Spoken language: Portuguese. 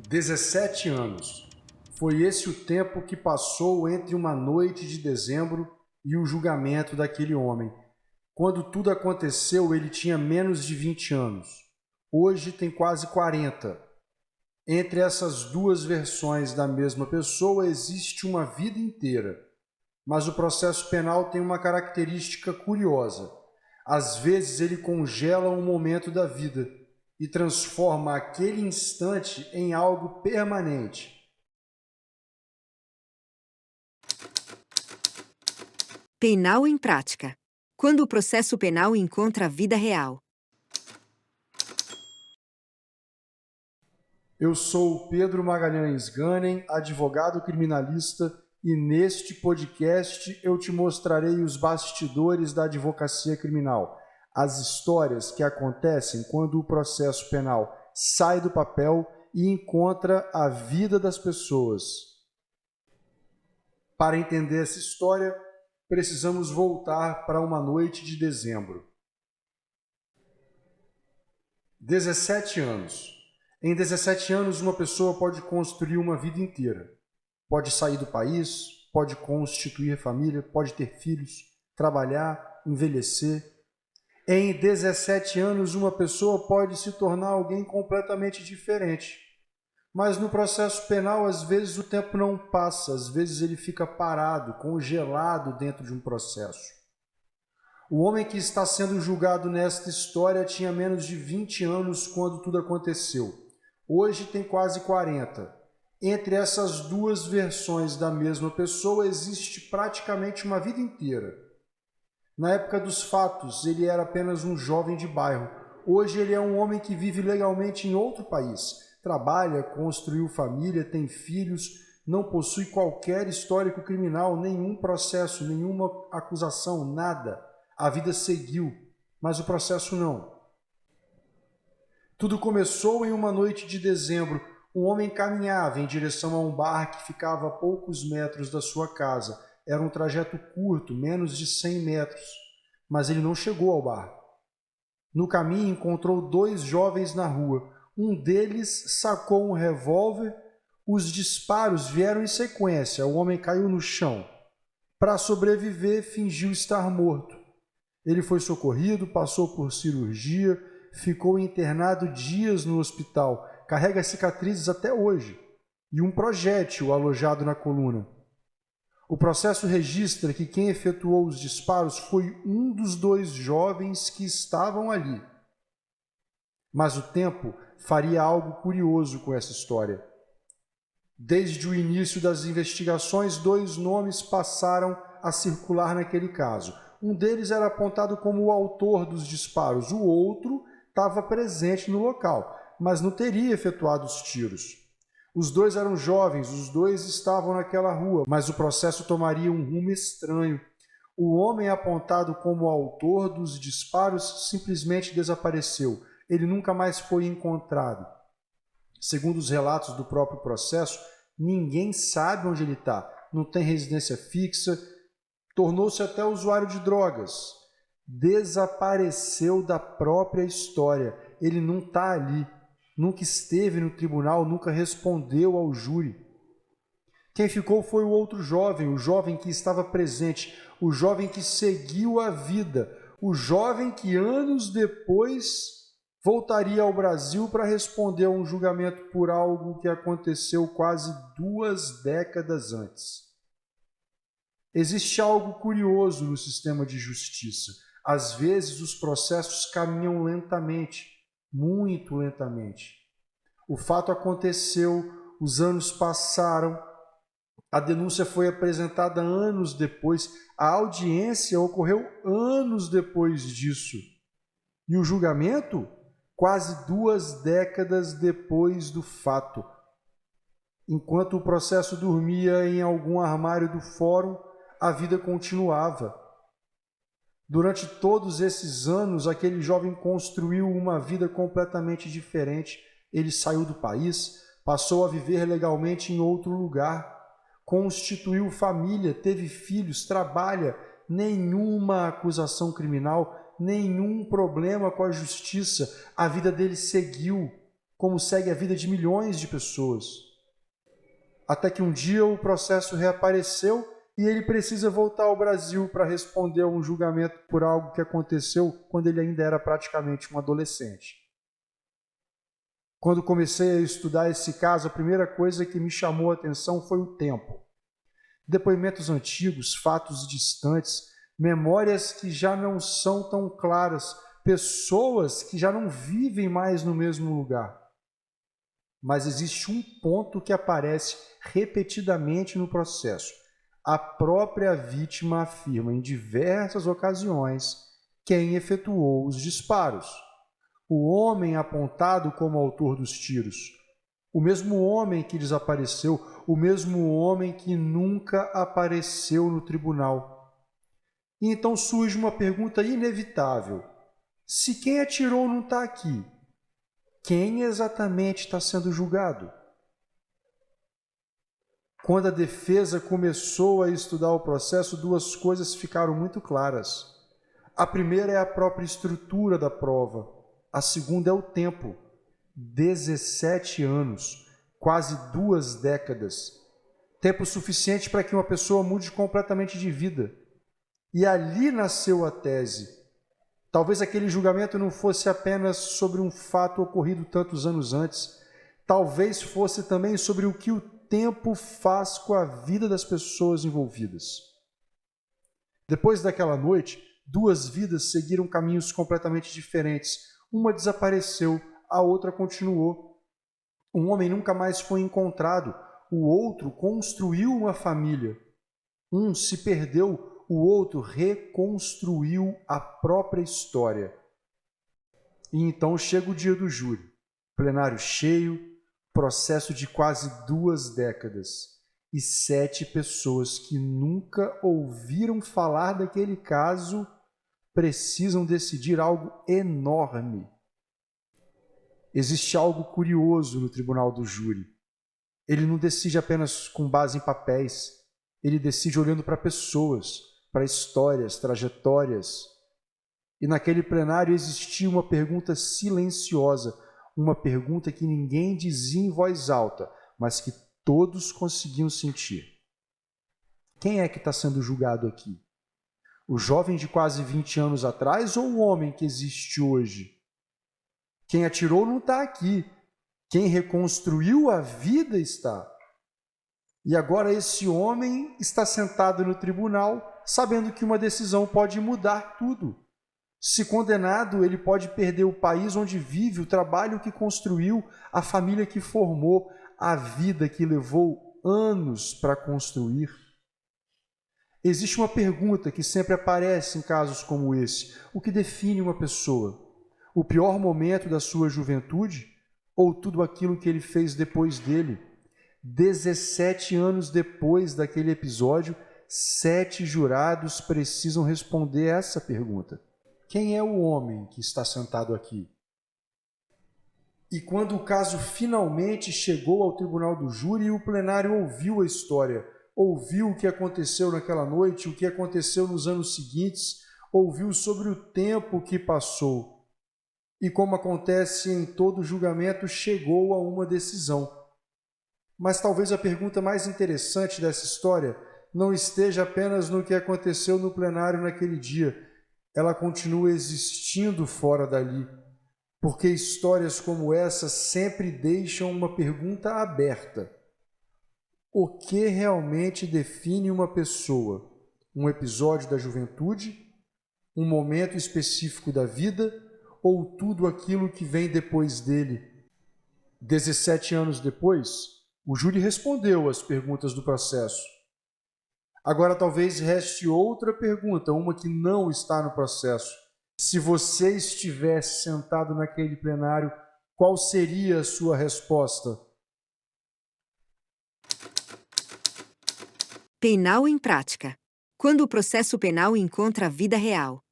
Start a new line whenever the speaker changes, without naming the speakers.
17 anos. Foi esse o tempo que passou entre uma noite de dezembro e o julgamento daquele homem. Quando tudo aconteceu, ele tinha menos de 20 anos. Hoje tem quase 40. Entre essas duas versões da mesma pessoa existe uma vida inteira. Mas o processo penal tem uma característica curiosa. Às vezes ele congela um momento da vida e transforma aquele instante em algo permanente.
Penal em prática. Quando o processo penal encontra a vida real.
Eu sou o Pedro Magalhães Gânem, advogado criminalista, e neste podcast eu te mostrarei os bastidores da advocacia criminal, as histórias que acontecem quando o processo penal sai do papel e encontra a vida das pessoas. Para entender essa história, precisamos voltar para uma noite de dezembro. 17 anos. Em 17 anos, uma pessoa pode construir uma vida inteira. Pode sair do país, pode constituir família, pode ter filhos, trabalhar, envelhecer. Em 17 anos, uma pessoa pode se tornar alguém completamente diferente. Mas no processo penal, às vezes o tempo não passa, às vezes ele fica parado, congelado dentro de um processo. O homem que está sendo julgado nesta história tinha menos de 20 anos quando tudo aconteceu. Hoje tem quase 40. Entre essas duas versões da mesma pessoa existe praticamente uma vida inteira. Na época dos fatos, ele era apenas um jovem de bairro. Hoje ele é um homem que vive legalmente em outro país. Trabalha, construiu família, tem filhos, não possui qualquer histórico criminal, nenhum processo, nenhuma acusação, nada. A vida seguiu, mas o processo não. Tudo começou em uma noite de dezembro. Um homem caminhava em direção a um bar que ficava a poucos metros da sua casa. Era um trajeto curto, menos de 100 metros, mas ele não chegou ao bar. No caminho, encontrou dois jovens na rua. Um deles sacou um revólver. Os disparos vieram em sequência. O homem caiu no chão. Para sobreviver, fingiu estar morto. Ele foi socorrido, passou por cirurgia, ficou internado dias no hospital, carrega cicatrizes até hoje, e um projétil alojado na coluna. O processo registra que quem efetuou os disparos foi um dos dois jovens que estavam ali. Mas o tempo faria algo curioso com essa história. Desde o início das investigações, dois nomes passaram a circular naquele caso. Um deles era apontado como o autor dos disparos, o outro estava presente no local, mas não teria efetuado os tiros. Os dois eram jovens, os dois estavam naquela rua, mas o processo tomaria um rumo estranho. O homem apontado como autor dos disparos simplesmente desapareceu. Ele nunca mais foi encontrado. Segundo os relatos do próprio processo, ninguém sabe onde ele está, não tem residência fixa, tornou-se até usuário de drogas. Desapareceu da própria história. Ele não está ali, nunca esteve no tribunal, nunca respondeu ao júri. Quem ficou foi o outro jovem, o jovem que estava presente, o jovem que seguiu a vida, o jovem que anos depois voltaria ao Brasil para responder a um julgamento por algo que aconteceu quase 2 décadas antes. Existe algo curioso no sistema de justiça. Às vezes os processos caminham lentamente, muito lentamente. O fato aconteceu, os anos passaram, a denúncia foi apresentada anos depois, a audiência ocorreu anos depois disso. E o julgamento? Quase 2 décadas depois do fato. Enquanto o processo dormia em algum armário do fórum, a vida continuava. Durante todos esses anos, aquele jovem construiu uma vida completamente diferente. Ele saiu do país, passou a viver legalmente em outro lugar, constituiu família, teve filhos, trabalha, nenhuma acusação criminal, nenhum problema com a justiça. A vida dele seguiu. como segue a vida de milhões de pessoas. Até que um dia o processo reapareceu e ele precisa voltar ao Brasil para responder a um julgamento por algo que aconteceu quando ele ainda era praticamente um adolescente. Quando comecei a estudar esse caso, a primeira coisa que me chamou a atenção foi o tempo. Depoimentos antigos, fatos distantes, memórias que já não são tão claras, pessoas que já não vivem mais no mesmo lugar. Mas existe um ponto que aparece repetidamente no processo. A própria vítima afirma em diversas ocasiões quem efetuou os disparos. O homem apontado como autor dos tiros. O mesmo homem que desapareceu, o mesmo homem que nunca apareceu no tribunal. E então surge uma pergunta inevitável. Se quem atirou não está aqui, quem exatamente está sendo julgado? Quando a defesa começou a estudar o processo, duas coisas ficaram muito claras. A primeira é a própria estrutura da prova. A segunda é o tempo. 17 anos, quase 2 décadas. Tempo suficiente para que uma pessoa mude completamente de vida. E ali nasceu a tese. Talvez aquele julgamento não fosse apenas sobre um fato ocorrido tantos anos antes. Talvez fosse também sobre o que o tempo faz com a vida das pessoas envolvidas. Depois daquela noite, 2 vidas seguiram caminhos completamente diferentes. Uma desapareceu, a outra continuou. Um homem nunca mais foi encontrado, o outro construiu uma família. Um se perdeu, o outro reconstruiu a própria história. E então chega o dia do júri. Plenário cheio, processo de quase 2 décadas. E 7 pessoas que nunca ouviram falar daquele caso precisam decidir algo enorme. Existe algo curioso no tribunal do júri. Ele não decide apenas com base em papéis, ele decide olhando para pessoas, para histórias, trajetórias. E naquele plenário existia uma pergunta silenciosa, uma pergunta que ninguém dizia em voz alta, mas que todos conseguiam sentir. Quem é que está sendo julgado aqui? O jovem de quase 20 anos atrás ou o homem que existe hoje? Quem atirou não está aqui. Quem reconstruiu a vida está. E agora esse homem está sentado no tribunal, sabendo que uma decisão pode mudar tudo. Se condenado, ele pode perder o país onde vive, o trabalho que construiu, a família que formou, a vida que levou anos para construir. Existe uma pergunta que sempre aparece em casos como esse. O que define uma pessoa? O pior momento da sua juventude ou tudo aquilo que ele fez depois dele? 17 anos depois daquele episódio, 7 jurados precisam responder essa pergunta. Quem é o homem que está sentado aqui? E quando o caso finalmente chegou ao tribunal do júri, o plenário ouviu a história, ouviu o que aconteceu naquela noite, o que aconteceu nos anos seguintes, ouviu sobre o tempo que passou. E como acontece em todo julgamento, chegou a uma decisão. Mas talvez a pergunta mais interessante dessa história não esteja apenas no que aconteceu no plenário naquele dia. Ela continua existindo fora dali, porque histórias como essa sempre deixam uma pergunta aberta. O que realmente define uma pessoa? Um episódio da juventude? Um momento específico da vida? Ou tudo aquilo que vem depois dele? 17 anos depois, o júri respondeu às perguntas do processo. Agora talvez reste outra pergunta, uma que não está no processo. Se você estivesse sentado naquele plenário, qual seria a sua resposta?
Penal em prática. Quando o processo penal encontra a vida real.